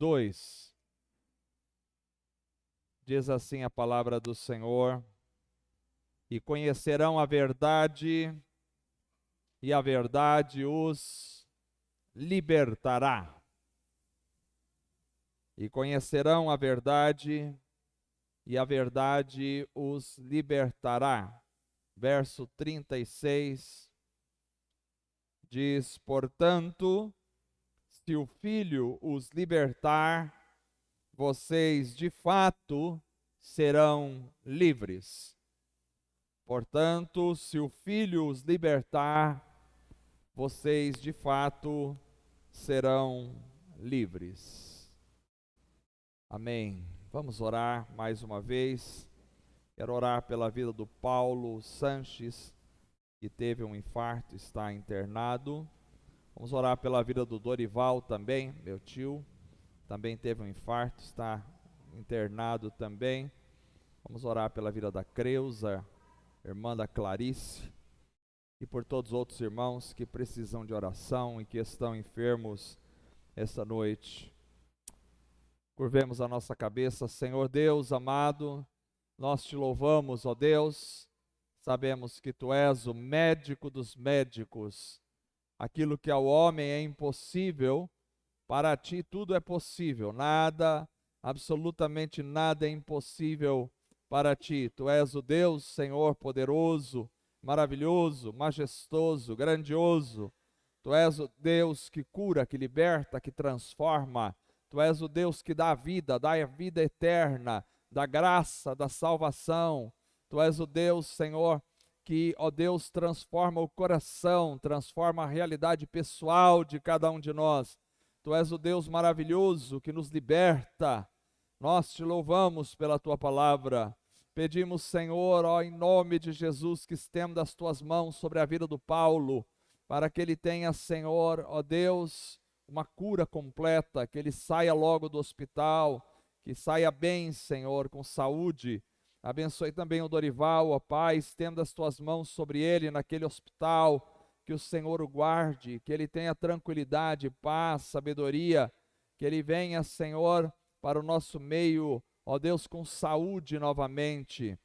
2. Diz assim a palavra do Senhor: e conhecerão a verdade, e a verdade os libertará. E conhecerão a verdade, e a verdade os libertará. Verso 36 diz: portanto, se o Filho os libertar, vocês de fato serão livres. Portanto, se o Filho os libertar, vocês de fato serão livres. Amém. Vamos orar mais uma vez. Quero orar pela vida do Paulo Sanches, que teve um infarto, está internado. Vamos orar pela vida do Dorival também, meu tio, também teve um infarto, está internado também. Vamos orar pela vida da Creuza, irmã da Clarice, e por todos os outros irmãos que precisam de oração e que estão enfermos esta noite. Curvemos a nossa cabeça. Senhor Deus amado, nós te louvamos, ó Deus. Sabemos que tu és o médico dos médicos. Aquilo que ao homem é impossível, para ti tudo é possível. Nada, absolutamente nada é impossível para ti. Tu és o Deus, Senhor, poderoso, maravilhoso, majestoso, grandioso. Tu és o Deus que cura, que liberta, que transforma. Tu és o Deus que dá a vida eterna, da graça, da salvação. Tu és o Deus, Senhor, que, ó Deus, transforma o coração, transforma a realidade pessoal de cada um de nós. Tu és o Deus maravilhoso que nos liberta. Nós te louvamos pela tua palavra. Pedimos, Senhor, ó, em nome de Jesus, que estenda as tuas mãos sobre a vida do Paulo, para que ele tenha, Senhor, ó Deus, uma cura completa, que ele saia logo do hospital, que saia bem, Senhor, com saúde. Abençoe também o Dorival, ó Pai, estenda as tuas mãos sobre ele naquele hospital, que o Senhor o guarde, que ele tenha tranquilidade, paz, sabedoria, que ele venha, Senhor, para o nosso meio, ó Deus, com saúde novamente.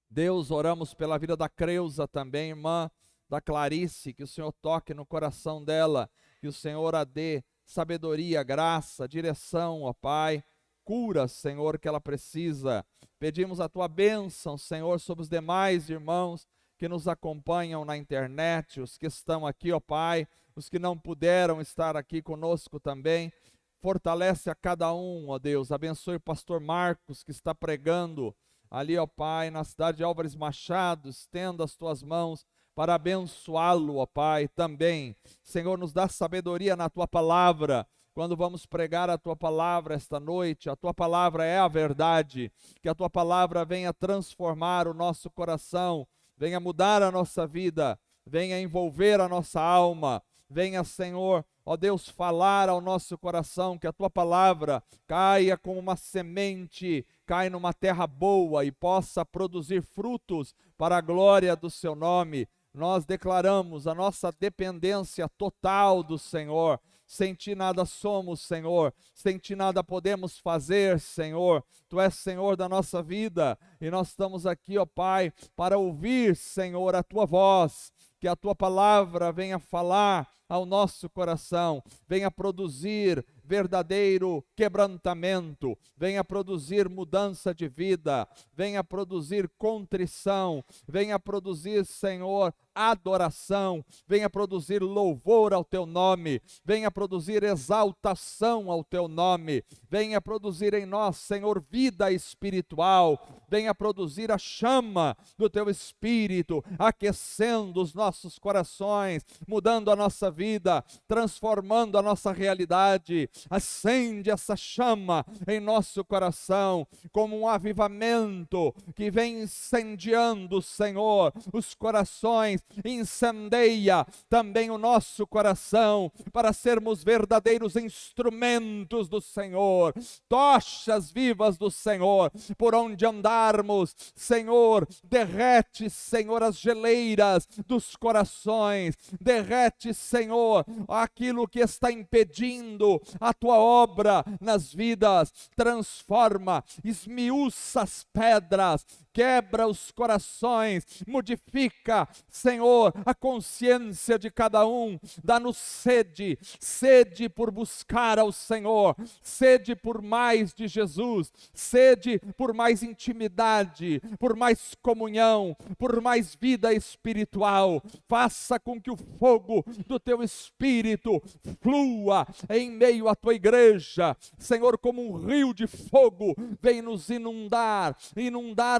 Deus, oramos pela vida da Creuza também, irmã da Clarice, que o Senhor toque no coração dela, que o Senhor a dê sabedoria, graça, direção, ó Pai, cura, Senhor, que ela precisa. Pedimos a tua bênção, Senhor, sobre os demais irmãos que nos acompanham na internet, os que estão aqui, ó Pai, os que não puderam estar aqui conosco também. Fortalece a cada um, ó Deus. Abençoe o pastor Marcos, que está pregando ali, ó Pai, na cidade de Álvares Machado. Estenda as tuas mãos para abençoá-lo, ó Pai, também. Senhor, nos dá sabedoria na tua palavra. Quando vamos pregar a tua palavra esta noite, a tua palavra é a verdade. Que a tua palavra venha transformar o nosso coração, venha mudar a nossa vida, venha envolver a nossa alma. Venha, Senhor, ó Deus, falar ao nosso coração, que a tua palavra caia como uma semente, caia numa terra boa e possa produzir frutos para a glória do seu nome. Nós declaramos a nossa dependência total do Senhor. Sem ti nada somos, Senhor. Sem ti nada podemos fazer, Senhor. Tu és Senhor da nossa vida e nós estamos aqui, ó Pai, para ouvir, Senhor, a tua voz. Que a tua palavra venha falar ao nosso coração, venha produzir verdadeiro quebrantamento, venha produzir mudança de vida, venha produzir contrição, venha produzir, Senhor, adoração, venha produzir louvor ao teu nome, venha produzir exaltação ao teu nome, venha produzir em nós, Senhor, vida espiritual, venha produzir a chama do teu espírito, aquecendo os nossos corações, mudando a nossa vida, transformando a nossa realidade. Acende essa chama em nosso coração, como um avivamento que vem incendiando, Senhor, os corações incendeia também o nosso coração para sermos verdadeiros instrumentos do Senhor, tochas vivas do Senhor, por onde andarmos, Senhor, derrete, Senhor, as geleiras dos corações, derrete, Senhor, aquilo que está impedindo a tua obra nas vidas, transforma, esmiuça as pedras, quebra os corações, modifica, Senhor, a consciência de cada um, dá-nos sede, sede por buscar ao Senhor, sede por mais de Jesus, sede por mais intimidade, por mais comunhão, por mais vida espiritual. Faça com que o fogo do teu Espírito flua em meio à tua igreja, Senhor, como um rio de fogo, vem nos inundar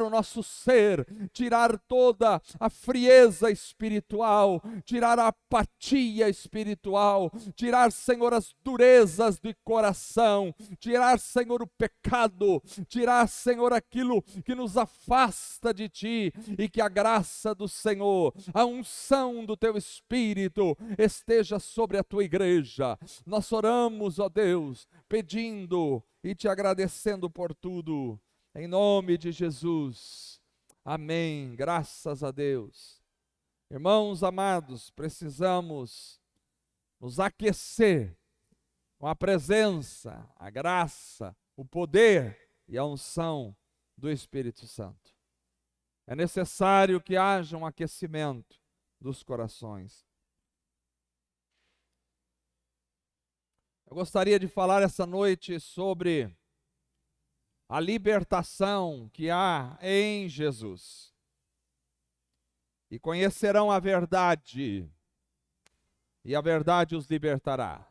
o nosso ser, tirar toda a frieza espiritual, tirar a apatia espiritual, tirar, Senhor, as durezas de coração, tirar, Senhor, o pecado, tirar, Senhor, aquilo que nos afasta de Ti, e que a graça do Senhor, a unção do Teu Espírito esteja sobre a Tua igreja. Nós oramos, ó Deus, pedindo e Te agradecendo por tudo, em nome de Jesus. Amém. Graças a Deus. Irmãos amados, precisamos nos aquecer com a presença, a graça, o poder e a unção do Espírito Santo. É necessário que haja um aquecimento dos corações. Eu gostaria de falar essa noite sobre a libertação que há em Jesus. E conhecerão a verdade, e a verdade os libertará.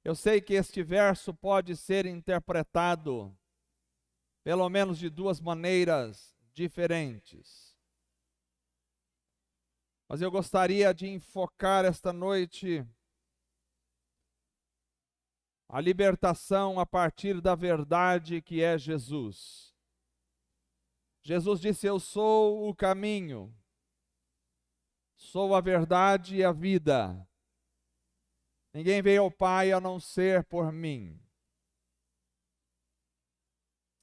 Eu sei que este verso pode ser interpretado pelo menos de duas maneiras diferentes. Mas eu gostaria de enfocar esta noite a libertação a partir da verdade que é Jesus. Jesus disse: eu sou o caminho, sou a verdade e a vida. Ninguém veio ao Pai a não ser por mim.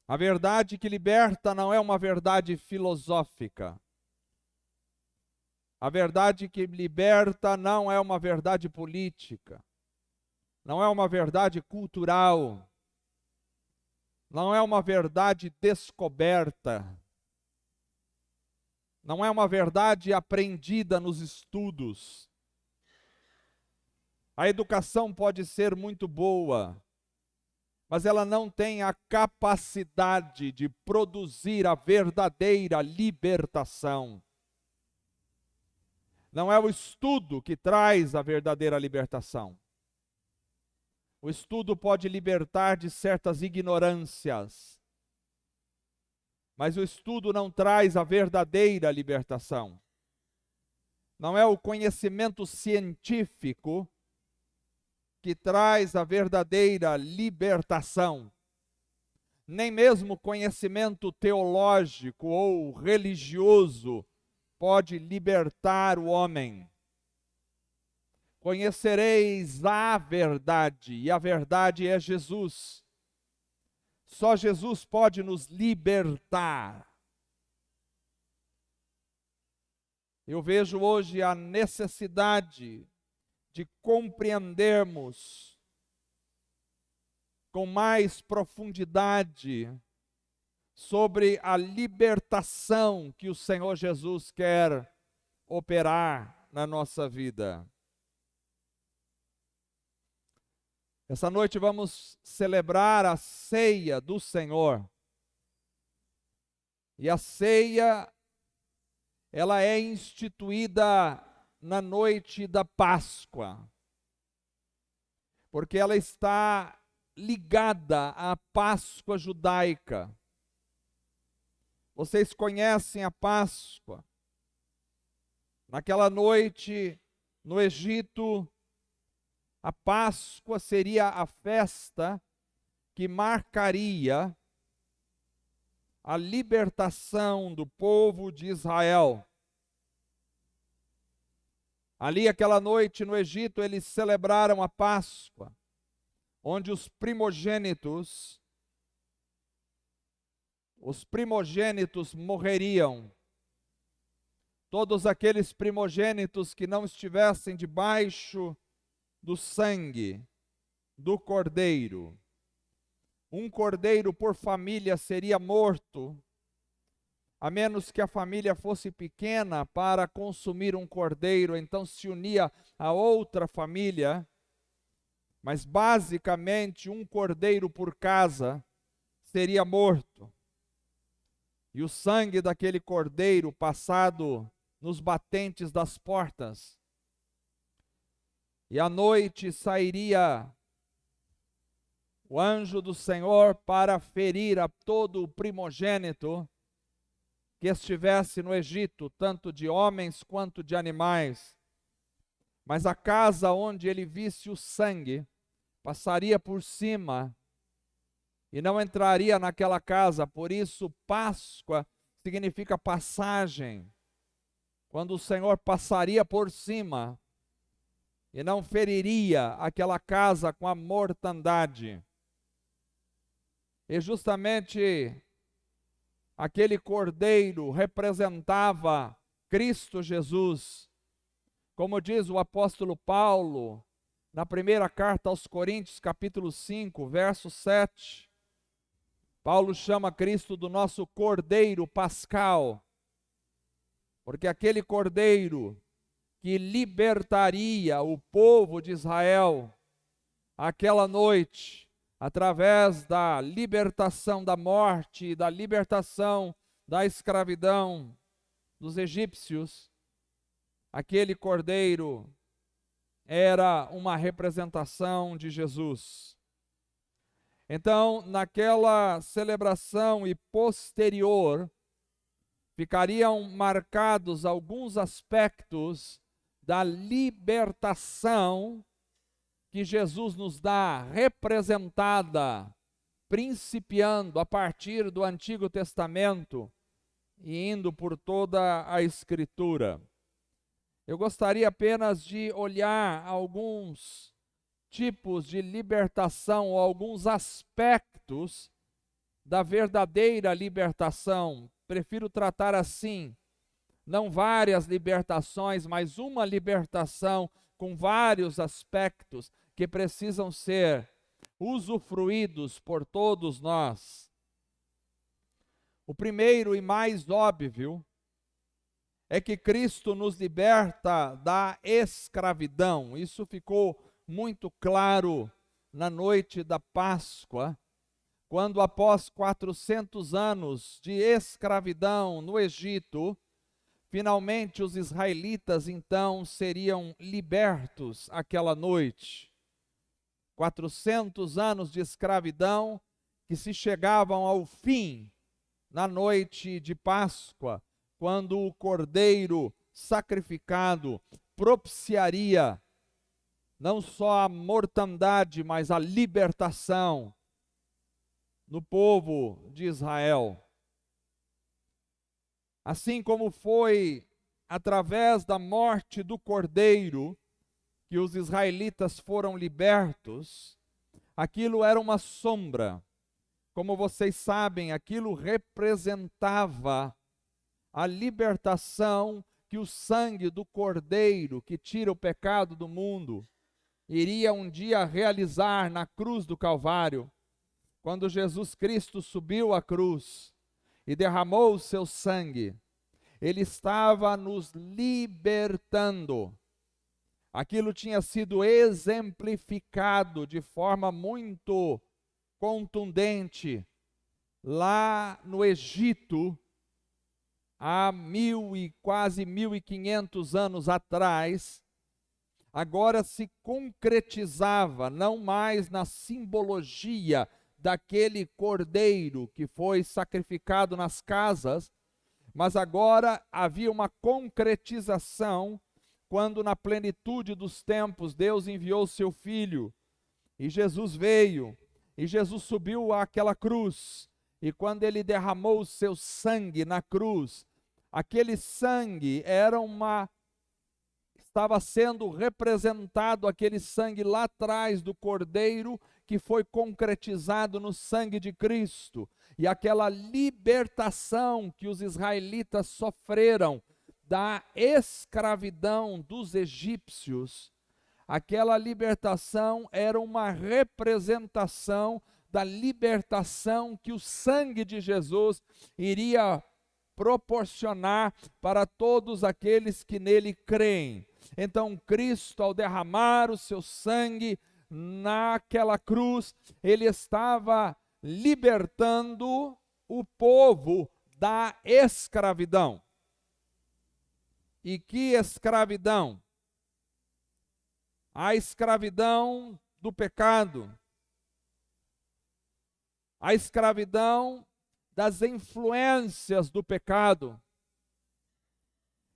A verdade que liberta não é uma verdade filosófica. A verdade que liberta não é uma verdade política. Não é uma verdade cultural. Não é uma verdade descoberta. Não é uma verdade aprendida nos estudos. A educação pode ser muito boa, mas ela não tem a capacidade de produzir a verdadeira libertação. Não é o estudo que traz a verdadeira libertação. O estudo pode libertar de certas ignorâncias, mas o estudo não traz a verdadeira libertação. Não é o conhecimento científico que traz a verdadeira libertação. Nem mesmo conhecimento teológico ou religioso pode libertar o homem. Conhecereis a verdade, e a verdade é Jesus. Só Jesus pode nos libertar. Eu vejo hoje a necessidade de compreendermos com mais profundidade sobre a libertação que o Senhor Jesus quer operar na nossa vida. Essa noite vamos celebrar a ceia do Senhor. E a ceia, ela é instituída na noite da Páscoa, porque ela está ligada à Páscoa judaica. Vocês conhecem a Páscoa. Naquela noite, no Egito, a Páscoa seria a festa que marcaria a libertação do povo de Israel. Ali, aquela noite no Egito, eles celebraram a Páscoa, onde os primogênitos morreriam. Todos aqueles primogênitos que não estivessem debaixo do sangue do cordeiro. Um cordeiro por família seria morto, a menos que a família fosse pequena para consumir um cordeiro, então se unia a outra família, mas basicamente um cordeiro por casa seria morto. E o sangue daquele cordeiro passado nos batentes das portas. E à noite sairia o anjo do Senhor para ferir a todo o primogênito que estivesse no Egito, tanto de homens quanto de animais. Mas a casa onde ele visse o sangue passaria por cima e não entraria naquela casa. Por isso, Páscoa significa passagem. Quando o Senhor passaria por cima e não feriria aquela casa com a mortandade. E justamente aquele cordeiro representava Cristo Jesus. Como diz o apóstolo Paulo, na primeira carta aos Coríntios, capítulo 5, verso 7, Paulo chama Cristo do nosso cordeiro pascal, porque aquele cordeiro que libertaria o povo de Israel aquela noite, através da libertação da morte, da libertação da escravidão dos egípcios, aquele cordeiro era uma representação de Jesus. Então, naquela celebração e posterior, ficariam marcados alguns aspectos da libertação que Jesus nos dá, representada, principiando a partir do Antigo Testamento e indo por toda a Escritura. Eu gostaria apenas de olhar alguns tipos de libertação, ou alguns aspectos da verdadeira libertação. Prefiro tratar assim, não várias libertações, mas uma libertação com vários aspectos que precisam ser usufruídos por todos nós. O primeiro e mais óbvio é que Cristo nos liberta da escravidão. Isso ficou muito claro na noite da Páscoa, quando após 400 anos de escravidão no Egito, finalmente os israelitas então seriam libertos aquela noite. 400 anos de escravidão que se chegavam ao fim na noite de Páscoa, quando o cordeiro sacrificado propiciaria não só a mortandade, mas a libertação no povo de Israel. Assim como foi através da morte do cordeiro que os israelitas foram libertos, aquilo era uma sombra. Como vocês sabem, aquilo representava a libertação que o sangue do cordeiro que tira o pecado do mundo iria um dia realizar na cruz do Calvário. Quando Jesus Cristo subiu à cruz e derramou o seu sangue, ele estava nos libertando. Aquilo tinha sido exemplificado de forma muito contundente lá no Egito, há quase 1.500 anos atrás. Agora se concretizava não mais na simbologia daquele cordeiro que foi sacrificado nas casas, mas agora havia uma concretização quando na plenitude dos tempos Deus enviou seu Filho, e Jesus veio, e Jesus subiu àquela cruz, E quando ele derramou o seu sangue na cruz, aquele sangue estava sendo representado, aquele sangue lá atrás do Cordeiro, que foi concretizado no sangue de Cristo. E aquela libertação que os israelitas sofreram da escravidão dos egípcios, aquela libertação era uma representação da libertação que o sangue de Jesus iria proporcionar para todos aqueles que nele creem. Então, Cristo, ao derramar o seu sangue naquela cruz, ele estava libertando o povo da escravidão. E que escravidão? A escravidão do pecado, a escravidão das influências do pecado.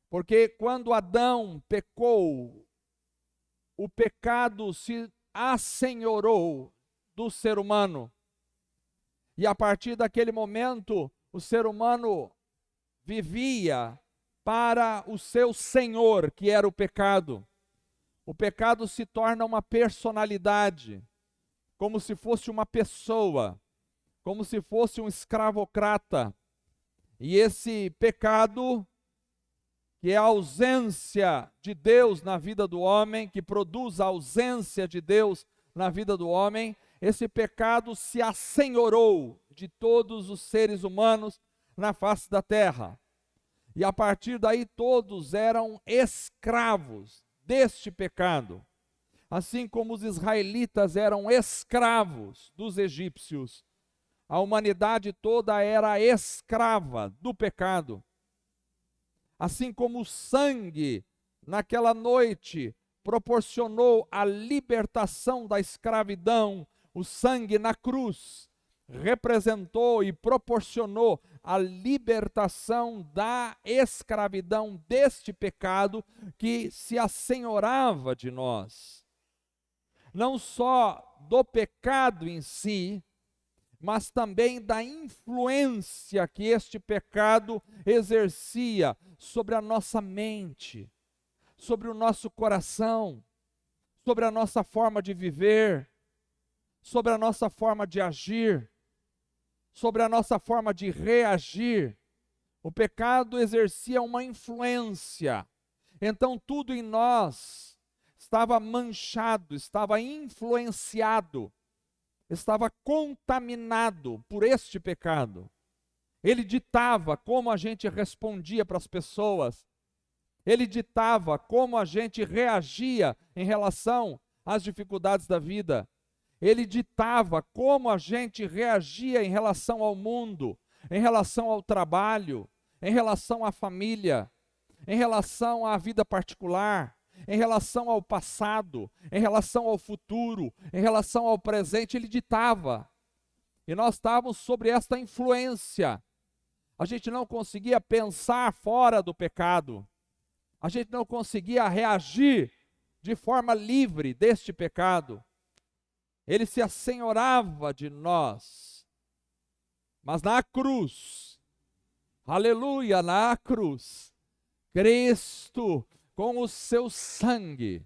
Porque quando Adão pecou, o pecado se assenhorou do ser humano. E a partir daquele momento, o ser humano vivia para o seu senhor, que era o pecado. O pecado se torna uma personalidade, como se fosse uma pessoa, como se fosse um escravocrata. E esse pecado, que é a ausência de Deus na vida do homem, que produz a ausência de Deus na vida do homem, esse pecado se assenhorou de todos os seres humanos na face da terra. E a partir daí todos eram escravos deste pecado. Assim como os israelitas eram escravos dos egípcios, a humanidade toda era escrava do pecado. Assim como o sangue naquela noite proporcionou a libertação da escravidão, o sangue na cruz representou e proporcionou a libertação da escravidão deste pecado que se assenhorava de nós. Não só do pecado em si, mas também da influência que este pecado exercia sobre a nossa mente, sobre o nosso coração, sobre a nossa forma de viver, sobre a nossa forma de agir, sobre a nossa forma de reagir. O pecado exercia uma influência. Então tudo em nós estava manchado, estava influenciado, estava contaminado por este pecado. Ele ditava como a gente respondia para as pessoas. Ele ditava como a gente reagia em relação às dificuldades da vida. Ele ditava como a gente reagia em relação ao mundo, em relação ao trabalho, em relação à família, em relação à vida particular, em relação ao passado, em relação ao futuro, em relação ao presente. Ele ditava. E nós estávamos sobre esta influência. A gente não conseguia pensar fora do pecado. A gente não conseguia reagir de forma livre deste pecado. Ele se assenhorava de nós. Mas na cruz, aleluia, na cruz, Cristo, com o seu sangue,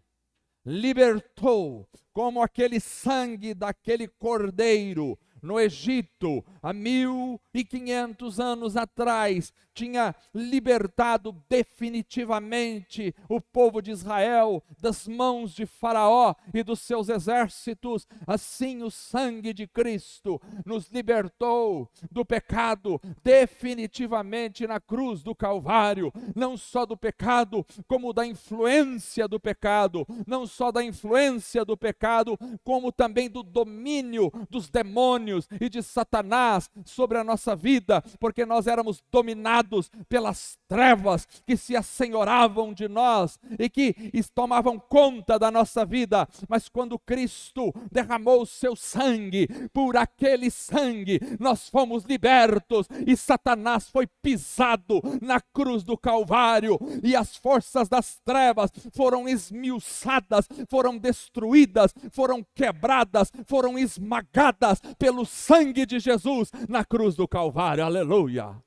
libertou, como aquele sangue daquele cordeiro no Egito, há 1500 anos atrás, tinha libertado definitivamente o povo de Israel das mãos de Faraó e dos seus exércitos. Assim o sangue de Cristo nos libertou do pecado definitivamente na cruz do Calvário, não só do pecado, como da influência do pecado, não só da influência do pecado, como também do domínio dos demônios e de Satanás sobre a nossa vida, porque nós éramos dominados pelas trevas que se assenhoravam de nós e que tomavam conta da nossa vida. Mas quando Cristo derramou o seu sangue, por aquele sangue nós fomos libertos e Satanás foi pisado na cruz do Calvário e as forças das trevas foram esmiuçadas, foram destruídas, foram quebradas, foram esmagadas pelo pelo sangue de Jesus na cruz do Calvário. Aleluia!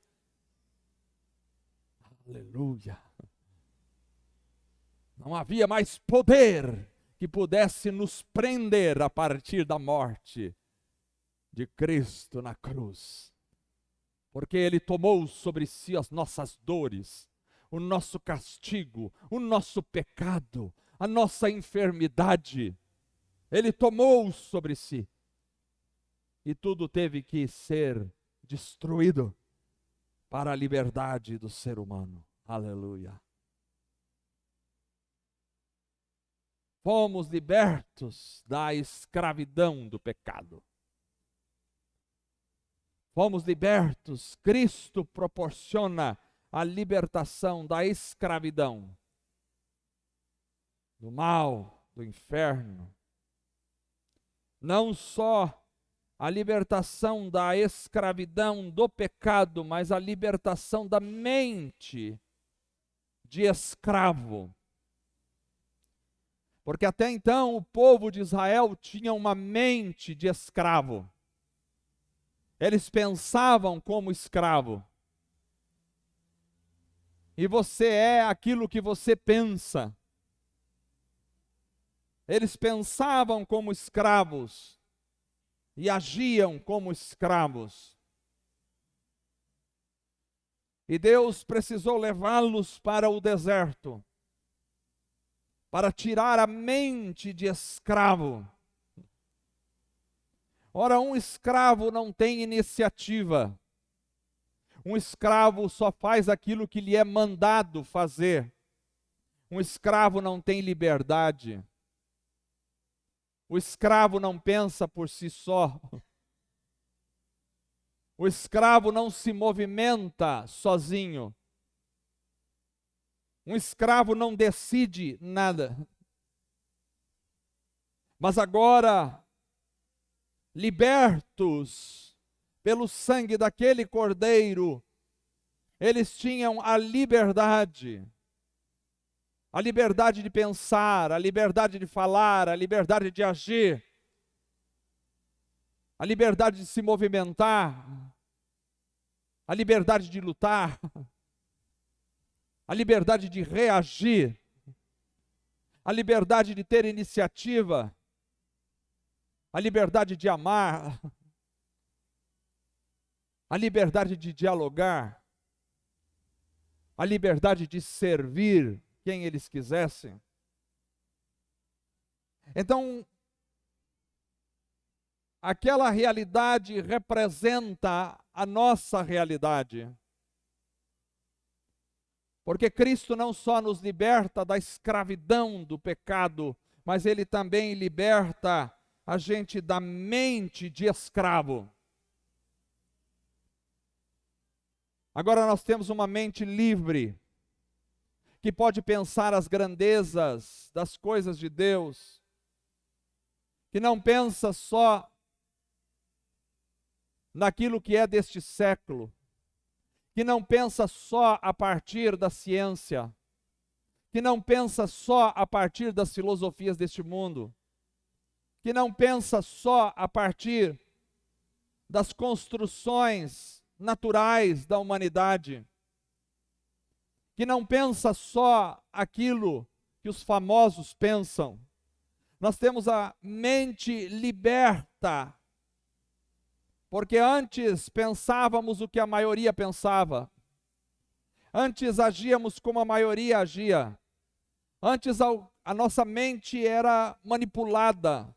Aleluia! Não havia mais poder que pudesse nos prender a partir da morte de Cristo na cruz. Porque Ele tomou sobre si as nossas dores, o nosso castigo, o nosso pecado, a nossa enfermidade. Ele tomou sobre si. E tudo teve que ser destruído para a liberdade do ser humano. Aleluia. Fomos libertos da escravidão do pecado. Fomos libertos. Cristo proporciona a libertação da escravidão, do mal, do inferno. Não só a libertação da escravidão do pecado, mas a libertação da mente de escravo. Porque até então o povo de Israel tinha uma mente de escravo. Eles pensavam como escravo. E você é aquilo que você pensa. Eles pensavam como escravos e agiam como escravos. E Deus precisou levá-los para o deserto, para tirar a mente de escravo. Ora, um escravo não tem iniciativa. Um escravo só faz aquilo que lhe é mandado fazer. Um escravo não tem liberdade. O escravo não pensa por si só. O escravo não se movimenta sozinho. Um escravo não decide nada. Mas agora, libertos pelo sangue daquele cordeiro, eles tinham a liberdade de pensar, a liberdade de falar, a liberdade de agir, a liberdade de se movimentar, a liberdade de lutar, a liberdade de reagir, a liberdade de ter iniciativa, a liberdade de amar, a liberdade de dialogar, a liberdade de servir quem eles quisessem. Então, aquela realidade representa a nossa realidade. Porque Cristo não só nos liberta da escravidão do pecado, mas Ele também liberta a gente da mente de escravo. Agora nós temos uma mente livre, que pode pensar as grandezas das coisas de Deus, que não pensa só naquilo que é deste século, que não pensa só a partir da ciência, que não pensa só a partir das filosofias deste mundo, que não pensa só a partir das construções naturais da humanidade, que não pensa só aquilo que os famosos pensam. Nós temos a mente liberta, porque antes pensávamos o que a maioria pensava, antes agíamos como a maioria agia, antes a nossa mente era manipulada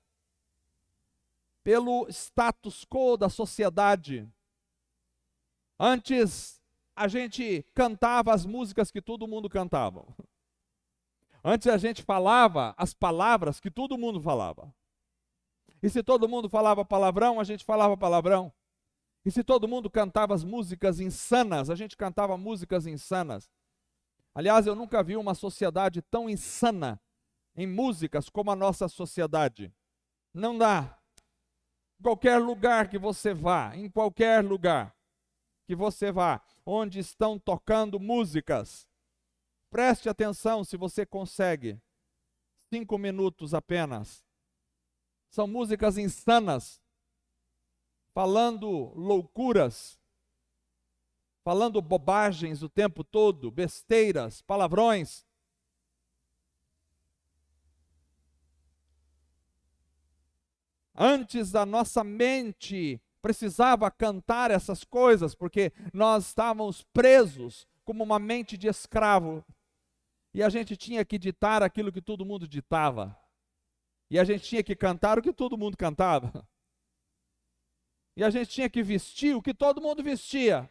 pelo status quo da sociedade. Antes a gente cantava as músicas que todo mundo cantava. Antes a gente falava as palavras que todo mundo falava. E se todo mundo falava palavrão, a gente falava palavrão. E se todo mundo cantava as músicas insanas, a gente cantava músicas insanas. Aliás, eu nunca vi uma sociedade tão insana em músicas como a nossa sociedade. Não dá. Em qualquer lugar que você vá, em qualquer lugar que você vá, onde estão tocando músicas, preste atenção se você consegue. 5 minutos apenas. São músicas insanas, falando loucuras, falando bobagens o tempo todo, besteiras, palavrões. Antes a nossa mente precisava cantar essas coisas, porque nós estávamos presos como uma mente de escravo. E a gente tinha que ditar aquilo que todo mundo ditava. E a gente tinha que cantar o que todo mundo cantava. E a gente tinha que vestir o que todo mundo vestia.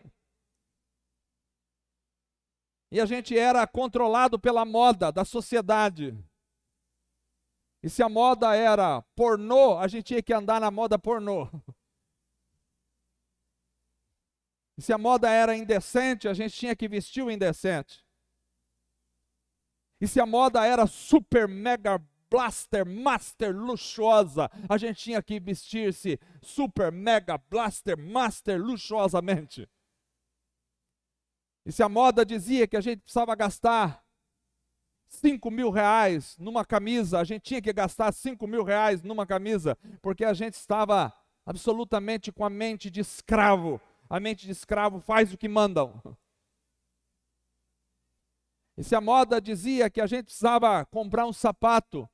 E a gente era controlado pela moda da sociedade. E se a moda era pornô, a gente tinha que andar na moda pornô. E se a moda era indecente, a gente tinha que vestir o indecente. E se a moda era super, mega, blaster, master, luxuosa, a gente tinha que vestir-se super, mega, blaster, master, luxuosamente. E se a moda dizia que a gente precisava gastar 5 mil reais numa camisa, a gente tinha que gastar 5 mil reais numa camisa, porque a gente estava absolutamente com a mente de escravo. A mente de escravo faz o que mandam. E se a moda dizia que a gente precisava comprar um sapato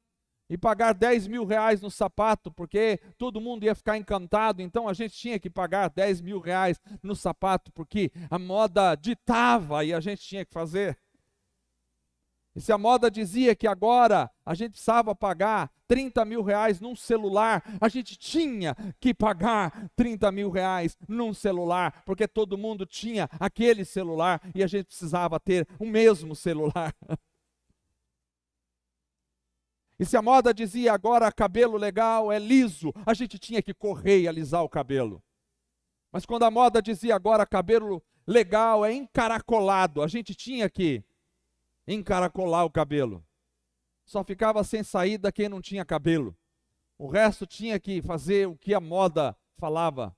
e pagar 10 mil reais no sapato, porque todo mundo ia ficar encantado, então a gente tinha que pagar 10 mil reais no sapato, porque a moda ditava e a gente tinha que fazer. E se a moda dizia que agora a gente precisava pagar 30 mil reais num celular, a gente tinha que pagar 30 mil reais num celular, porque todo mundo tinha aquele celular e a gente precisava ter o mesmo celular. E se a moda dizia agora cabelo legal é liso, a gente tinha que correr e alisar o cabelo. Mas quando a moda dizia agora cabelo legal é encaracolado, a gente tinha que encaracolar o cabelo. Só ficava sem saída quem não tinha cabelo. O resto tinha que fazer o que a moda falava.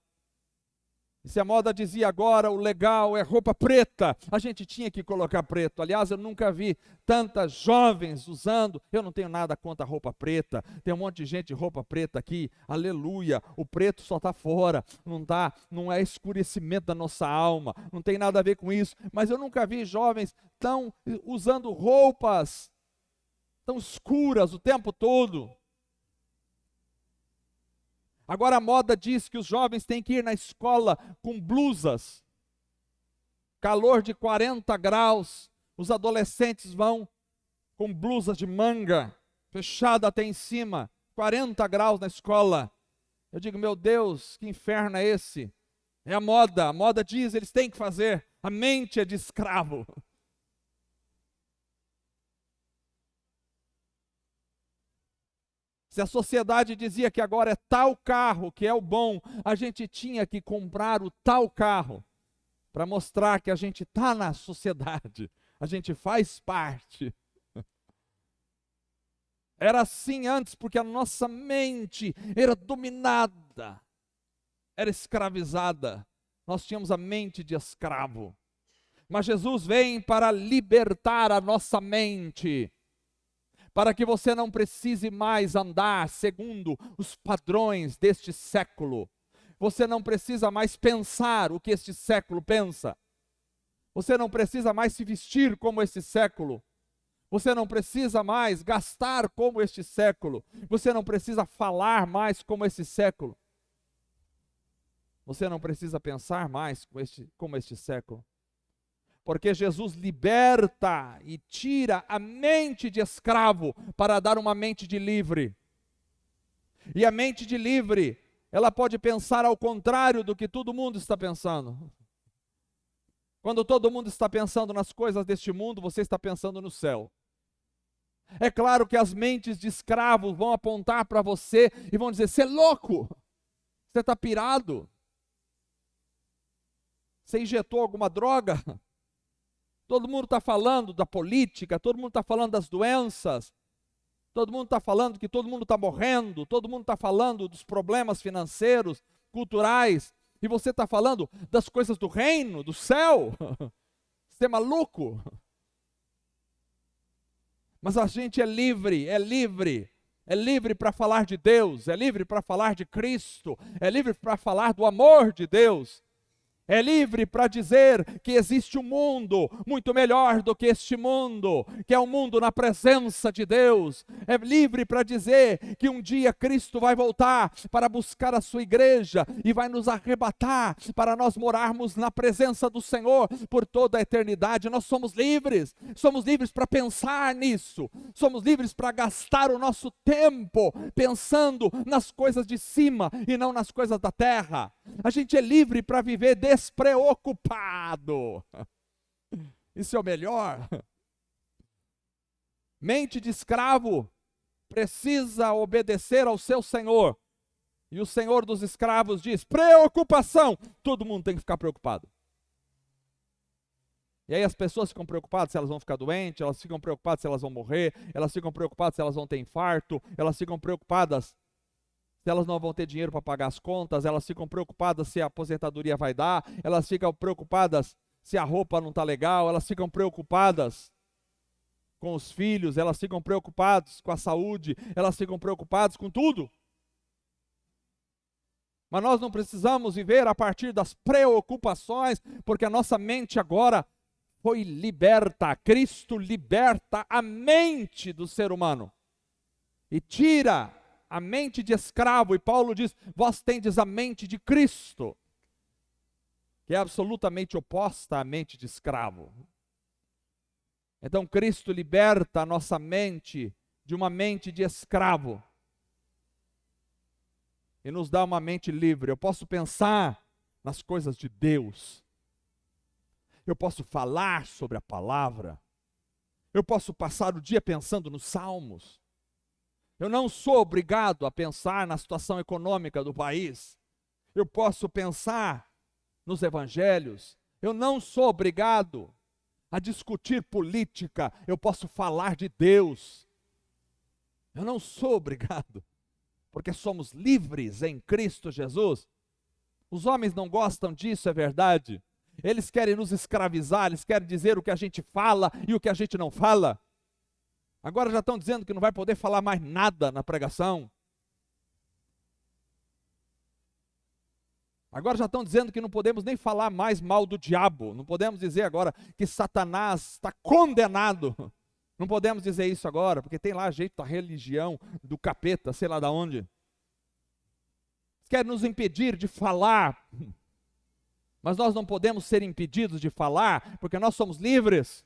E se a moda dizia agora o legal é roupa preta, a gente tinha que colocar preto. Aliás, eu nunca vi tantas jovens usando. Eu não tenho nada contra a roupa preta. Tem um monte de gente de roupa preta aqui. Aleluia. O preto só está fora. Não é escurecimento da nossa alma. Não tem nada a ver com isso. Mas eu nunca vi jovens tão usando roupas tão escuras o tempo todo. Agora a moda diz que os jovens têm que ir na escola com blusas. Calor de 40 graus, os adolescentes vão com blusas de manga, fechada até em cima, 40 graus na escola. Eu digo, meu Deus, que inferno é esse? É a moda diz, eles têm que fazer, a mente é de escravo. Se a sociedade dizia que agora é tal carro que é o bom, a gente tinha que comprar o tal carro para mostrar que a gente está na sociedade, a gente faz parte. Era assim antes porque a nossa mente era dominada, era escravizada. Nós tínhamos a mente de escravo. Mas Jesus vem para libertar a nossa mente, para que você não precise mais andar segundo os padrões deste século. Você não precisa mais pensar o que este século pensa. Você não precisa mais se vestir como este século. Você não precisa mais gastar como este século. Você não precisa falar mais como este século. Você não precisa pensar mais como este século. Porque Jesus liberta e tira a mente de escravo para dar uma mente de livre. E a mente de livre, ela pode pensar ao contrário do que todo mundo está pensando. Quando todo mundo está pensando nas coisas deste mundo, você está pensando no céu. É claro que as mentes de escravos vão apontar para você e vão dizer, você é louco, você está pirado, você injetou alguma droga. Todo mundo está falando da política, todo mundo está falando das doenças, todo mundo está falando que todo mundo está morrendo, todo mundo está falando dos problemas financeiros, culturais, e você está falando das coisas do reino, do céu. Você é maluco? Mas a gente é livre, é livre para falar de Deus, é livre para falar de Cristo, é livre para falar do amor de Deus. É livre para dizer que existe um mundo muito melhor do que este mundo, que é um mundo na presença de Deus. É livre para dizer que um dia Cristo vai voltar para buscar a sua igreja e vai nos arrebatar para nós morarmos na presença do Senhor por toda a eternidade. Nós somos livres para pensar nisso, somos livres para gastar o nosso tempo pensando nas coisas de cima e não nas coisas da terra. A gente é livre para viver despreocupado. Isso é o melhor. Mente de escravo precisa obedecer ao seu senhor. E o senhor dos escravos diz: preocupação. Todo mundo tem que ficar preocupado. E aí as pessoas ficam preocupadas se elas vão ficar doentes, elas ficam preocupadas se elas vão morrer, elas ficam preocupadas se elas vão ter infarto, elas ficam preocupadas se elas não vão ter dinheiro para pagar as contas, elas ficam preocupadas se a aposentadoria vai dar, elas ficam preocupadas se a roupa não está legal, elas ficam preocupadas com os filhos, elas ficam preocupadas com a saúde, elas ficam preocupadas com tudo. Mas nós não precisamos viver a partir das preocupações, porque a nossa mente agora foi liberta. Cristo liberta a mente do ser humano e tira a mente de escravo, e Paulo diz: vós tendes a mente de Cristo, que é absolutamente oposta à mente de escravo. Então Cristo liberta a nossa mente de uma mente de escravo e nos dá uma mente livre. Eu posso pensar nas coisas de Deus, eu posso falar sobre a palavra, eu posso passar o dia pensando nos salmos. Eu não sou obrigado a pensar na situação econômica do país. Eu posso pensar nos evangelhos. Eu não sou obrigado a discutir política. Eu posso falar de Deus. Eu não sou obrigado, porque somos livres em Cristo Jesus. Os homens não gostam disso, é verdade. Eles querem nos escravizar, eles querem dizer o que a gente fala e o que a gente não fala. Agora já estão dizendo que não vai poder falar mais nada na pregação. Agora já estão dizendo que não podemos nem falar mais mal do diabo. Não podemos dizer agora que Satanás está condenado. Não podemos dizer isso agora, porque tem lá jeito da religião, do capeta, sei lá de onde. Quer nos impedir de falar. Mas nós não podemos ser impedidos de falar, porque nós somos livres.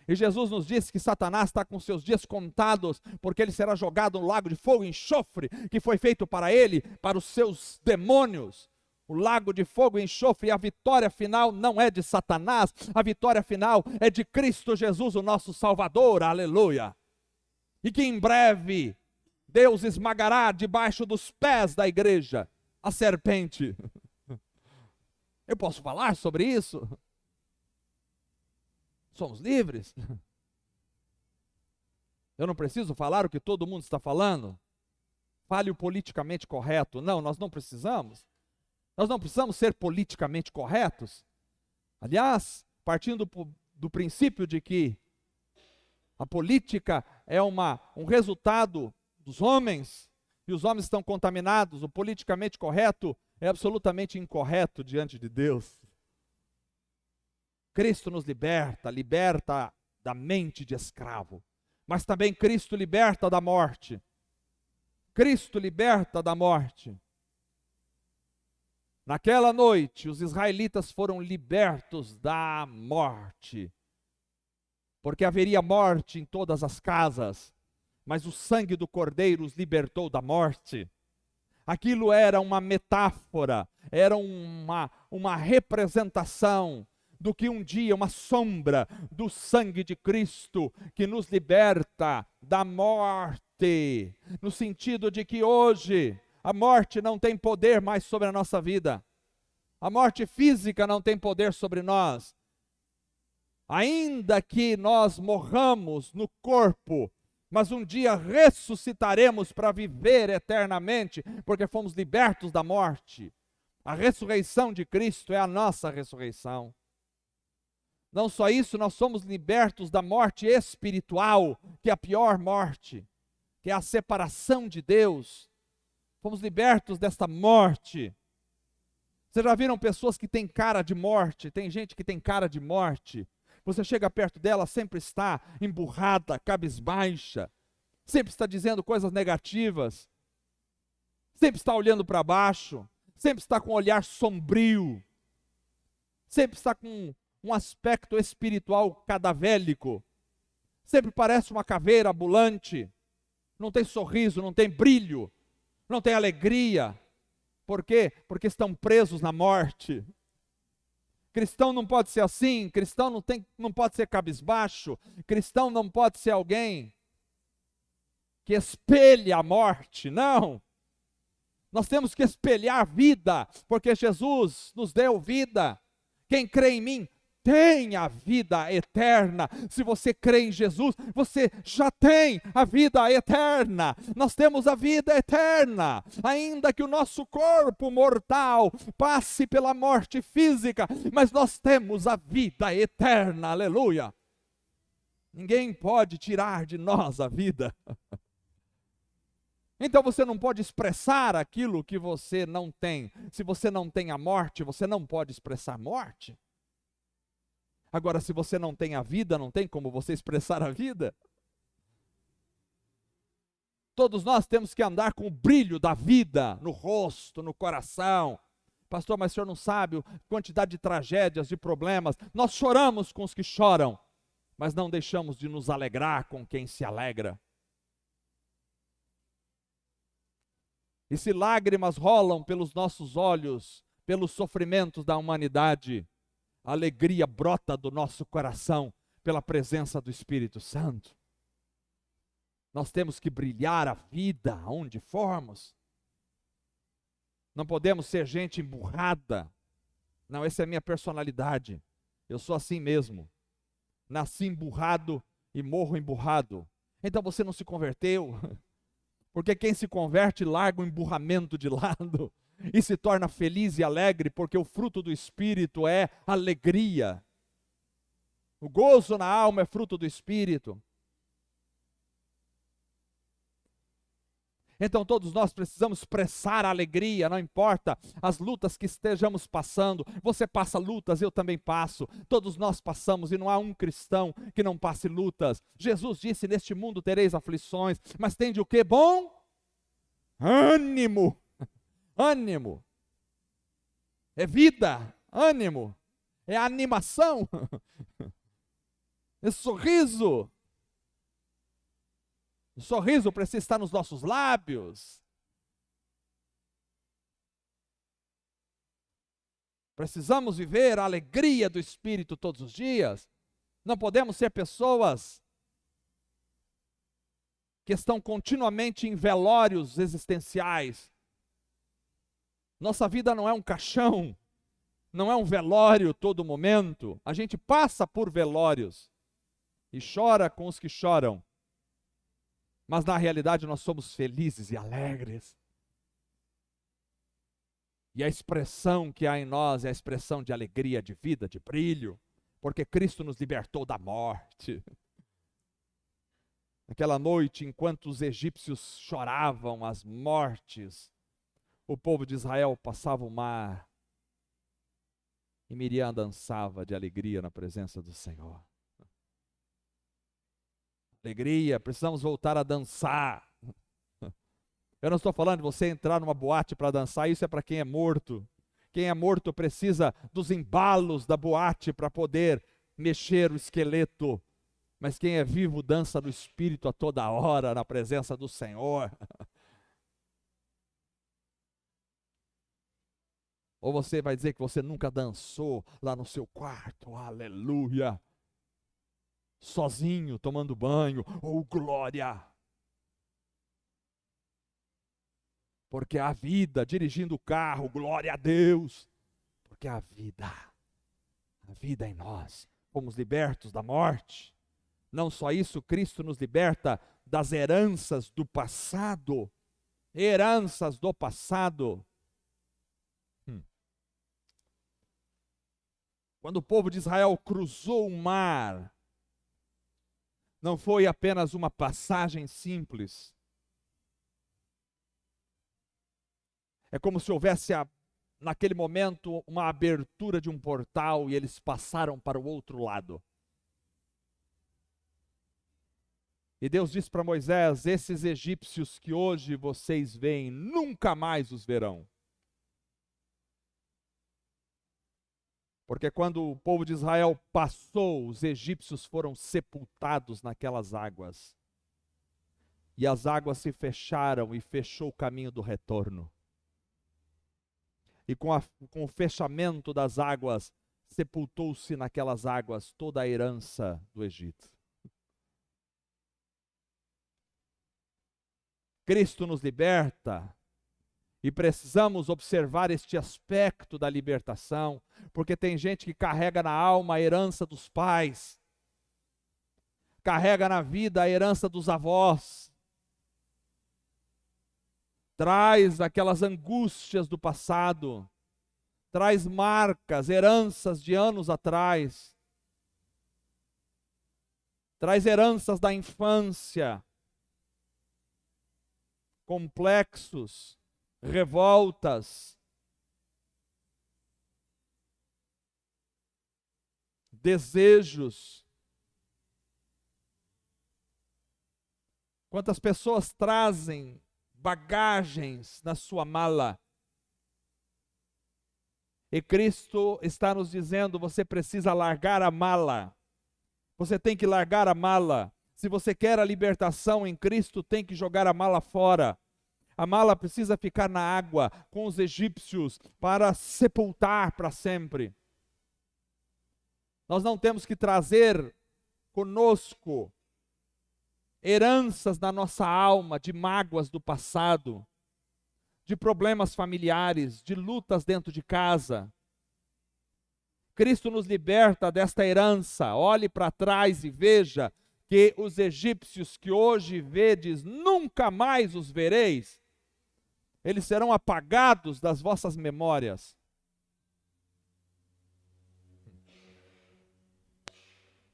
E Jesus nos disse que Satanás está com seus dias contados, porque ele será jogado no lago de fogo e enxofre, que foi feito para ele, para os seus demônios. O lago de fogo e enxofre, e a vitória final não é de Satanás, a vitória final é de Cristo Jesus, o nosso Salvador, aleluia. E que em breve Deus esmagará debaixo dos pés da igreja a serpente. Eu posso falar sobre isso? Somos livres. Eu não preciso falar o que todo mundo está falando. Fale o politicamente correto. Não, nós não precisamos. Nós não precisamos ser politicamente corretos. Aliás, partindo do princípio de que a política é um resultado dos homens, e os homens estão contaminados, o politicamente correto é absolutamente incorreto diante de Deus. Cristo nos liberta da mente de escravo, mas também Cristo liberta da morte. Cristo liberta da morte. Naquela noite, os israelitas foram libertos da morte, porque haveria morte em todas as casas, mas o sangue do Cordeiro os libertou da morte. Aquilo era uma metáfora, era uma representação do que um dia, uma sombra do sangue de Cristo, que nos liberta da morte, no sentido de que hoje a morte não tem poder mais sobre a nossa vida, a morte física não tem poder sobre nós, ainda que nós morramos no corpo, mas um dia ressuscitaremos para viver eternamente, porque fomos libertos da morte. A ressurreição de Cristo é a nossa ressurreição. Não só isso, nós somos libertos da morte espiritual, que é a pior morte, que é a separação de Deus. Fomos libertos desta morte. Vocês já viram pessoas que têm cara de morte? Tem gente que tem cara de morte. Você chega perto dela, sempre está emburrada, cabisbaixa, sempre está dizendo coisas negativas, sempre está olhando para baixo, sempre está com um olhar sombrio, sempre está com um aspecto espiritual cadavélico, sempre parece uma caveira ambulante, não tem sorriso, não tem brilho, não tem alegria. Por quê? Porque estão presos na morte. Cristão não pode ser assim, cristão não pode ser cabisbaixo, cristão não pode ser alguém que espelhe a morte, não. Nós temos que espelhar a vida, porque Jesus nos deu vida. Quem crê em mim tem a vida eterna. Se você crê em Jesus, você já tem a vida eterna. Nós temos a vida eterna, ainda que o nosso corpo mortal passe pela morte física, mas nós temos a vida eterna, aleluia. Ninguém pode tirar de nós a vida. Então você não pode expressar aquilo que você não tem. Se você não tem a morte, você não pode expressar morte. Agora, se você não tem a vida, não tem como você expressar a vida. Todos nós temos que andar com o brilho da vida no rosto, no coração. Pastor, mas o senhor não sabe a quantidade de tragédias, de problemas. Nós choramos com os que choram, mas não deixamos de nos alegrar com quem se alegra. E se lágrimas rolam pelos nossos olhos, pelos sofrimentos da humanidade, a alegria brota do nosso coração pela presença do Espírito Santo. Nós temos que brilhar a vida onde formos. Não podemos ser gente emburrada. Não, essa é a minha personalidade. Eu sou assim mesmo. Nasci emburrado e morro emburrado. Então você não se converteu. Porque quem se converte larga o emburramento de lado e se torna feliz e alegre, porque o fruto do Espírito é alegria. O gozo na alma é fruto do Espírito. Então todos nós precisamos expressar a alegria, não importa as lutas que estejamos passando. Você passa lutas, eu também passo. Todos nós passamos e não há um cristão que não passe lutas. Jesus disse, neste mundo tereis aflições, mas tende o que? Bom ânimo. Ânimo. É vida, ânimo. É animação. É sorriso. O sorriso precisa estar nos nossos lábios. Precisamos viver a alegria do Espírito todos os dias. Não podemos ser pessoas que estão continuamente em velórios existenciais. Nossa vida não é um caixão, não é um velório todo momento. A gente passa por velórios e chora com os que choram. Mas na realidade nós somos felizes e alegres. E a expressão que há em nós é a expressão de alegria, de vida, de brilho, porque Cristo nos libertou da morte. Naquela noite, enquanto os egípcios choravam as mortes, o povo de Israel passava o mar e Miriam dançava de alegria na presença do Senhor. Alegria, precisamos voltar a dançar. Eu não estou falando de você entrar numa boate para dançar, isso é para quem é morto. Quem é morto precisa dos embalos da boate para poder mexer o esqueleto. Mas quem é vivo dança no Espírito a toda hora, na presença do Senhor. Ou você vai dizer que você nunca dançou lá no seu quarto, aleluia. Sozinho, tomando banho, oh glória. Porque a vida, dirigindo o carro, glória a Deus. Porque a vida em nós, fomos libertos da morte. Não só isso, Cristo nos liberta das heranças do passado. Heranças do passado. Quando o povo de Israel cruzou o mar, não foi apenas uma passagem simples. É como se houvesse naquele momento uma abertura de um portal e eles passaram para o outro lado. E Deus disse para Moisés: esses egípcios que hoje vocês veem, nunca mais os verão. Porque quando o povo de Israel passou, os egípcios foram sepultados naquelas águas. E as águas se fecharam e fechou o caminho do retorno. E com o fechamento das águas, sepultou-se naquelas águas toda a herança do Egito. Cristo nos liberta e precisamos observar este aspecto da libertação, porque tem gente que carrega na alma a herança dos pais, carrega na vida a herança dos avós, traz aquelas angústias do passado, traz marcas, heranças de anos atrás, traz heranças da infância, complexos, revoltas, desejos. Quantas pessoas trazem bagagens na sua mala? E Cristo está nos dizendo: você precisa largar a mala. Você tem que largar a mala. Se você quer a libertação em Cristo, tem que jogar a mala fora. A mala precisa ficar na água com os egípcios para sepultar para sempre. Nós não temos que trazer conosco heranças na nossa alma de mágoas do passado, de problemas familiares, de lutas dentro de casa. Cristo nos liberta desta herança. Olhe para trás e veja que os egípcios que hoje vedes, nunca mais os vereis. Eles serão apagados das vossas memórias.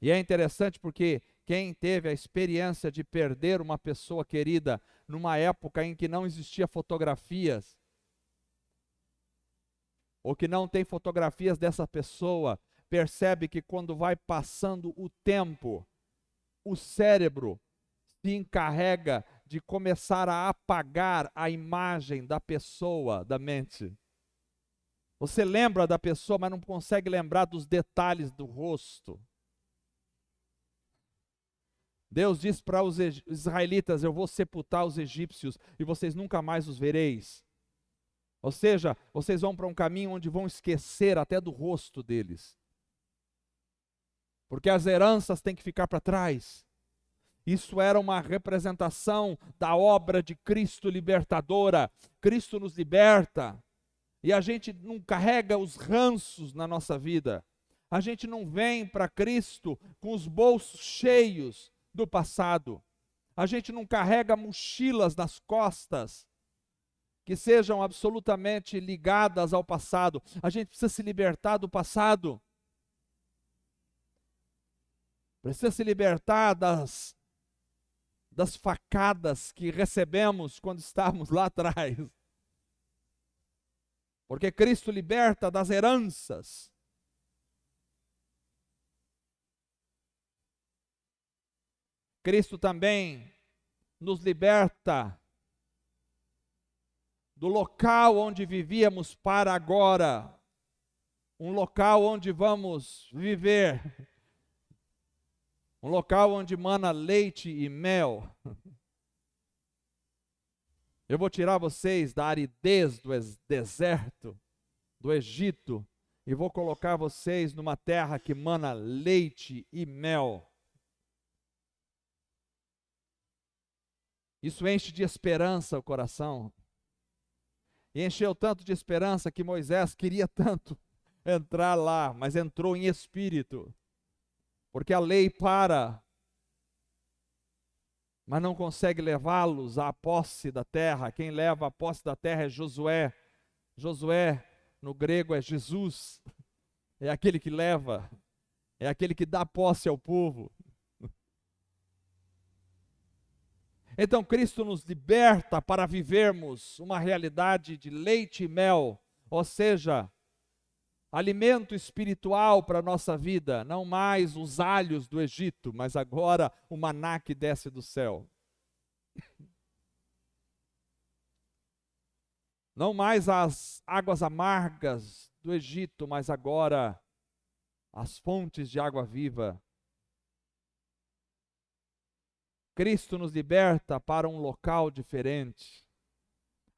E é interessante porque quem teve a experiência de perder uma pessoa querida numa época em que não existia fotografias, ou que não tem fotografias dessa pessoa, percebe que quando vai passando o tempo, o cérebro se encarrega de começar a apagar a imagem da pessoa da mente. Você lembra da pessoa, mas não consegue lembrar dos detalhes do rosto. Deus diz para os israelitas: eu vou sepultar os egípcios e vocês nunca mais os vereis. Ou seja, vocês vão para um caminho onde vão esquecer até do rosto deles. Porque as heranças têm que ficar para trás. Isso era uma representação da obra de Cristo libertadora. Cristo nos liberta. E a gente não carrega os ranços na nossa vida. A gente não vem para Cristo com os bolsos cheios do passado. A gente não carrega mochilas nas costas que sejam absolutamente ligadas ao passado. A gente precisa se libertar do passado. Precisa se libertar das facadas que recebemos quando estávamos lá atrás. Porque Cristo liberta das heranças. Cristo também nos liberta do local onde vivíamos para agora, um local onde vamos viver, um local onde mana leite e mel. Eu vou tirar vocês da aridez do deserto, do Egito, e vou colocar vocês numa terra que mana leite e mel. Isso enche de esperança o coração. E encheu tanto de esperança que Moisés queria tanto entrar lá, mas entrou em espírito. Porque a lei para, mas não consegue levá-los à posse da terra. Quem leva a posse da terra é Josué. Josué, no grego, é Jesus. É aquele que leva, é aquele que dá posse ao povo. Então Cristo nos liberta para vivermos uma realidade de leite e mel, ou seja, alimento espiritual para a nossa vida, não mais os alhos do Egito, mas agora o maná que desce do céu. Não mais as águas amargas do Egito, mas agora as fontes de água viva. Cristo nos liberta para um local diferente.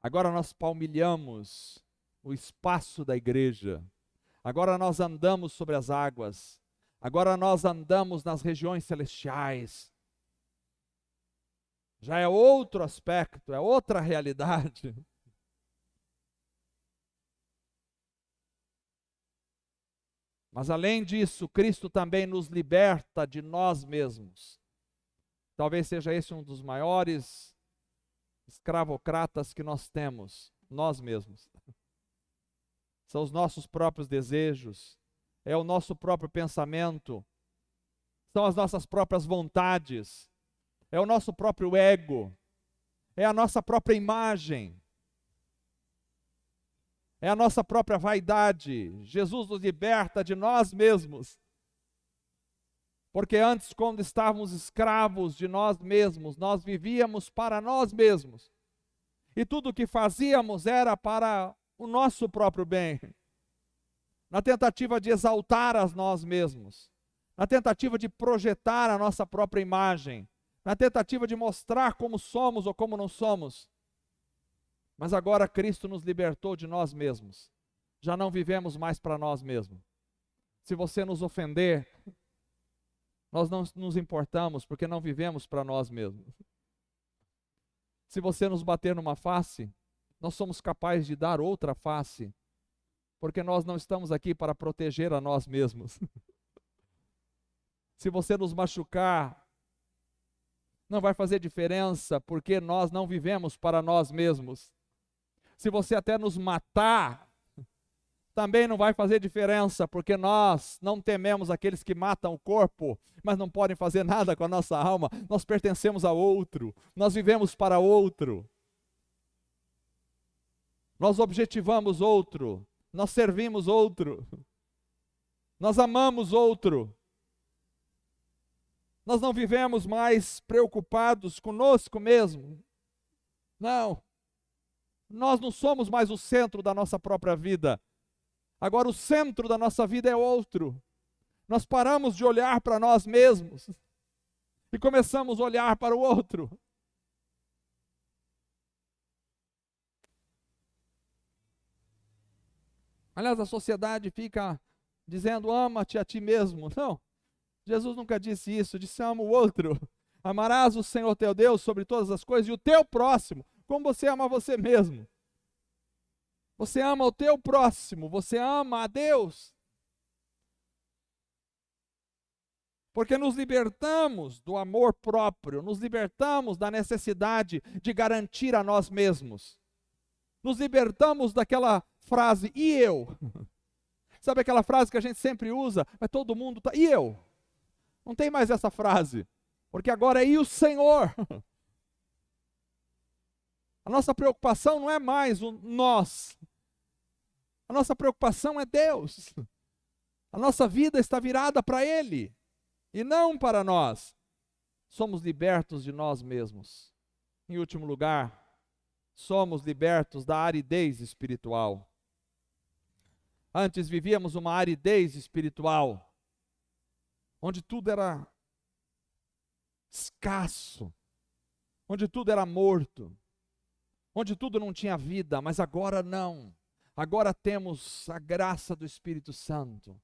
Agora nós palmilhamos o espaço da igreja. Agora nós andamos sobre as águas. Agora nós andamos nas regiões celestiais. Já é outro aspecto, é outra realidade. Mas além disso, Cristo também nos liberta de nós mesmos. Talvez seja esse um dos maiores escravocratas que nós temos, nós mesmos. São os nossos próprios desejos, é o nosso próprio pensamento, são as nossas próprias vontades, é o nosso próprio ego, é a nossa própria imagem, é a nossa própria vaidade. Jesus nos liberta de nós mesmos. Porque antes, quando estávamos escravos de nós mesmos, nós vivíamos para nós mesmos. E tudo o que fazíamos era para o nosso próprio bem. Na tentativa de exaltar a nós mesmos. Na tentativa de projetar a nossa própria imagem. Na tentativa de mostrar como somos ou como não somos. Mas agora Cristo nos libertou de nós mesmos. Já não vivemos mais para nós mesmos. Se você nos ofender, nós não nos importamos, porque não vivemos para nós mesmos. Se você nos bater numa face, nós somos capazes de dar outra face, porque nós não estamos aqui para proteger a nós mesmos. Se você nos machucar, não vai fazer diferença, porque nós não vivemos para nós mesmos. Se você até nos matar, também não vai fazer diferença, porque nós não tememos aqueles que matam o corpo, mas não podem fazer nada com a nossa alma. Nós pertencemos a outro, nós vivemos para outro. Nós objetivamos outro, nós servimos outro, nós amamos outro. Nós não vivemos mais preocupados conosco mesmo. Não. Nós não somos mais o centro da nossa própria vida. Agora o centro da nossa vida é outro. Nós paramos de olhar para nós mesmos e começamos a olhar para o outro. Aliás, a sociedade fica dizendo, ama-te a ti mesmo. Não, Jesus nunca disse isso, disse ama o outro. Amarás o Senhor teu Deus sobre todas as coisas e o teu próximo, como você ama você mesmo. Você ama o teu próximo, você ama a Deus. Porque nos libertamos do amor próprio, nos libertamos da necessidade de garantir a nós mesmos. Nos libertamos daquela frase, e eu? Sabe aquela frase que a gente sempre usa? Mas todo mundo está, e eu? Não tem mais essa frase, porque agora é e o Senhor? A nossa preocupação não é mais o nós. A nossa preocupação é Deus. A nossa vida está virada para Ele e não para nós. Somos libertos de nós mesmos. Em último lugar, somos libertos da aridez espiritual. Antes vivíamos uma aridez espiritual, onde tudo era escasso, onde tudo era morto, onde tudo não tinha vida, mas agora não. Agora temos a graça do Espírito Santo.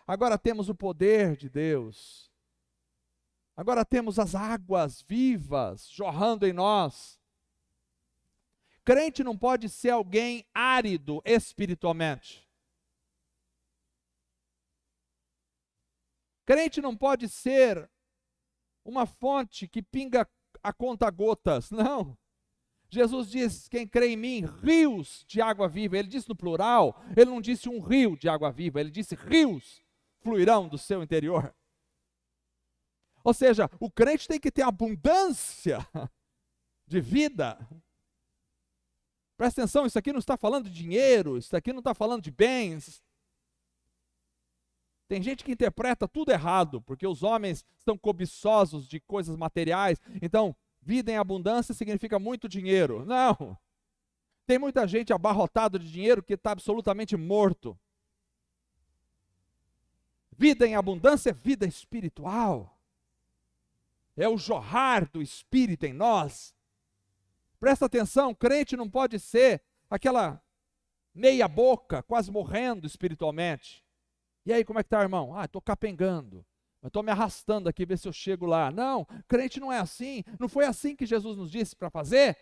Agora temos o poder de Deus. Agora temos as águas vivas jorrando em nós. Crente não pode ser alguém árido espiritualmente. Crente não pode ser uma fonte que pinga a conta-gotas, não. Jesus diz, quem crê em mim, rios de água viva. Ele disse no plural, ele não disse um rio de água viva, ele disse rios fluirão do seu interior. Ou seja, o crente tem que ter abundância de vida. Presta atenção, isso aqui não está falando de dinheiro, isso aqui não está falando de bens. Tem gente que interpreta tudo errado, porque os homens estão cobiçosos de coisas materiais. Então, vida em abundância significa muito dinheiro. Não. Tem muita gente abarrotada de dinheiro que está absolutamente morto. Vida em abundância é vida espiritual. É o jorrar do Espírito em nós. Presta atenção, crente não pode ser aquela meia boca, quase morrendo espiritualmente. E aí, como é que está, irmão? Estou capengando. Estou me arrastando aqui, ver se eu chego lá. Não, crente não é assim. Não foi assim que Jesus nos disse para fazer.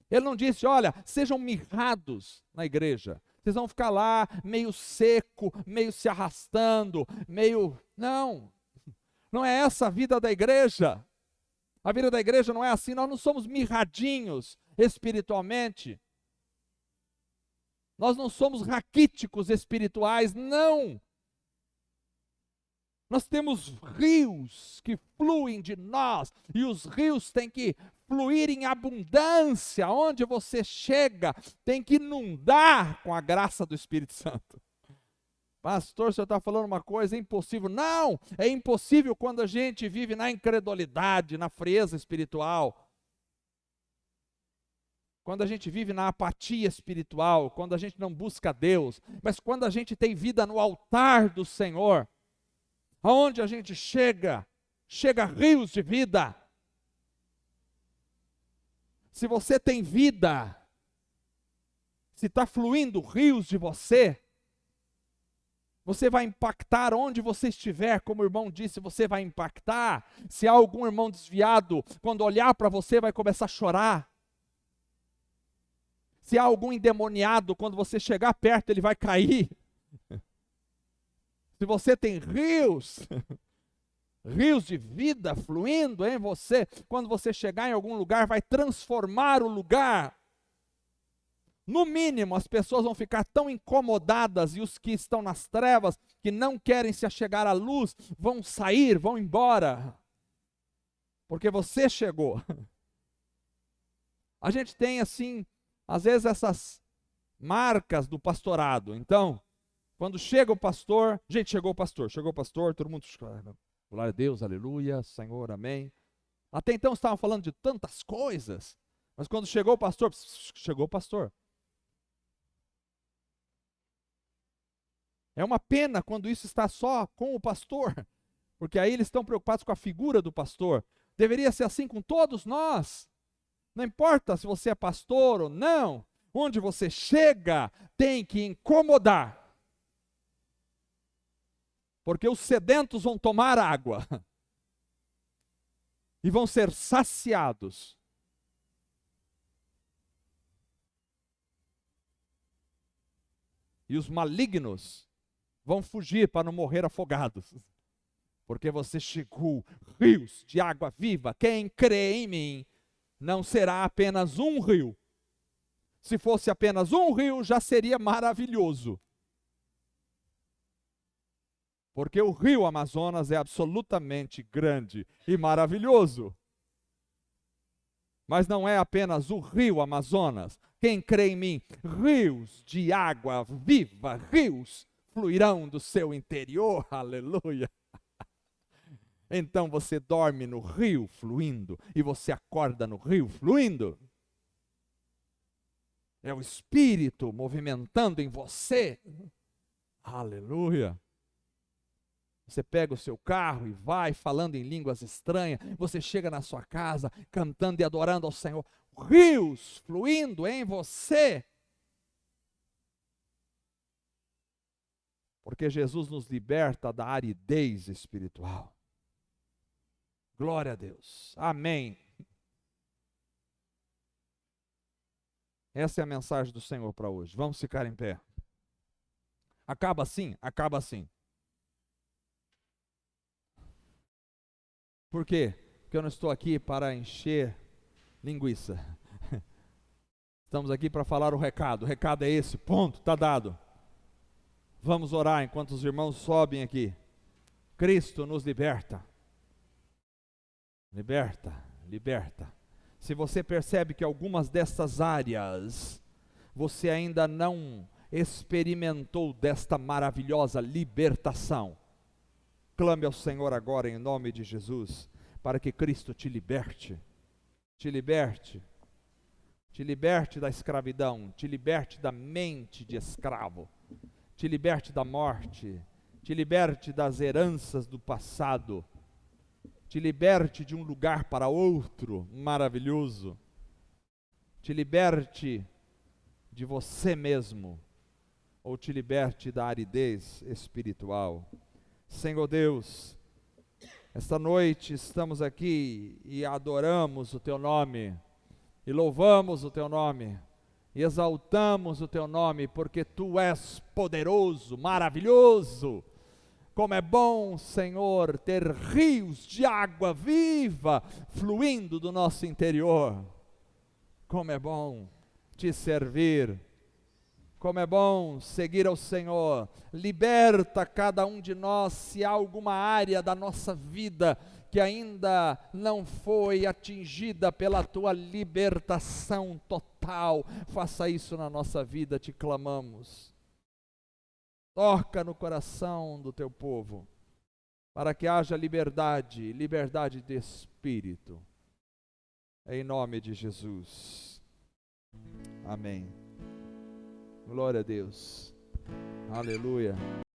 Ele não disse, olha, sejam mirrados na igreja. Vocês vão ficar lá meio seco, meio se arrastando, meio... Não, não é essa a vida da igreja. A vida da igreja não é assim, nós não somos mirradinhos espiritualmente. Nós não somos raquíticos espirituais, não. Nós temos rios que fluem de nós, e os rios têm que fluir em abundância. Onde você chega, tem que inundar com a graça do Espírito Santo. Pastor, o senhor está falando uma coisa impossível. Não, é impossível quando a gente vive na incredulidade, na frieza espiritual. Quando a gente vive na apatia espiritual, quando a gente não busca Deus. Mas quando a gente tem vida no altar do Senhor, aonde a gente chega rios de vida. Se você tem vida, se está fluindo rios de você, você vai impactar onde você estiver, como o irmão disse, você vai impactar. Se há algum irmão desviado, quando olhar para você vai começar a chorar. Se há algum endemoniado, quando você chegar perto ele vai cair. Se você tem rios de vida fluindo em você, quando você chegar em algum lugar vai transformar o lugar. No mínimo, as pessoas vão ficar tão incomodadas, e os que estão nas trevas, que não querem se achegar à luz, vão sair, vão embora, porque você chegou. A gente tem assim, às vezes essas marcas do pastorado. Então, quando chega o pastor, gente, chegou o pastor, todo mundo, glória a Deus, aleluia, Senhor, amém. Até então estavam falando de tantas coisas, mas quando chegou o pastor, chegou o pastor. É uma pena quando isso está só com o pastor, porque aí eles estão preocupados com a figura do pastor. Deveria ser assim com todos nós. Não importa se você é pastor ou não, onde você chega tem que incomodar. Porque os sedentos vão tomar água e vão ser saciados. E os malignos vão fugir para não morrer afogados. Porque você chegou, rios de água viva. Quem crê em mim, não será apenas um rio. Se fosse apenas um rio, já seria maravilhoso. Porque o rio Amazonas é absolutamente grande e maravilhoso. Mas não é apenas o rio Amazonas. Quem crê em mim, rios de água viva, rios fluirão do seu interior, aleluia. Então você dorme no rio fluindo e você acorda no rio fluindo. É o Espírito movimentando em você, aleluia. Você pega o seu carro e vai falando em línguas estranhas, você chega na sua casa cantando e adorando ao Senhor, rios fluindo em você. Porque Jesus nos liberta da aridez espiritual. Glória a Deus. Amém. Essa é a mensagem do Senhor para hoje. Vamos ficar em pé. Acaba assim? Acaba assim. Por quê? Porque eu não estou aqui para encher linguiça. Estamos aqui para falar o recado. O recado é esse, ponto, está dado. Vamos orar enquanto os irmãos sobem aqui. Cristo nos liberta. Liberta, liberta. Se você percebe que algumas dessas áreas você ainda não experimentou desta maravilhosa libertação, clame ao Senhor agora em nome de Jesus, para que Cristo te liberte, te liberte, te liberte da escravidão, te liberte da mente de escravo, te liberte da morte, te liberte das heranças do passado, te liberte de um lugar para outro maravilhoso, te liberte de você mesmo, ou te liberte da aridez espiritual. Senhor Deus, esta noite estamos aqui e adoramos o Teu nome, e louvamos o Teu nome, e exaltamos o Teu nome, porque Tu és poderoso, maravilhoso. Como é bom, Senhor, ter rios de água viva fluindo do nosso interior. Como é bom te servir. Como é bom seguir ao Senhor. Liberta cada um de nós, se há alguma área da nossa vida que ainda não foi atingida pela Tua libertação total. Faça isso na nossa vida, te clamamos. Toca no coração do Teu povo, para que haja liberdade, liberdade de espírito. Em nome de Jesus. Amém. Glória a Deus. Aleluia.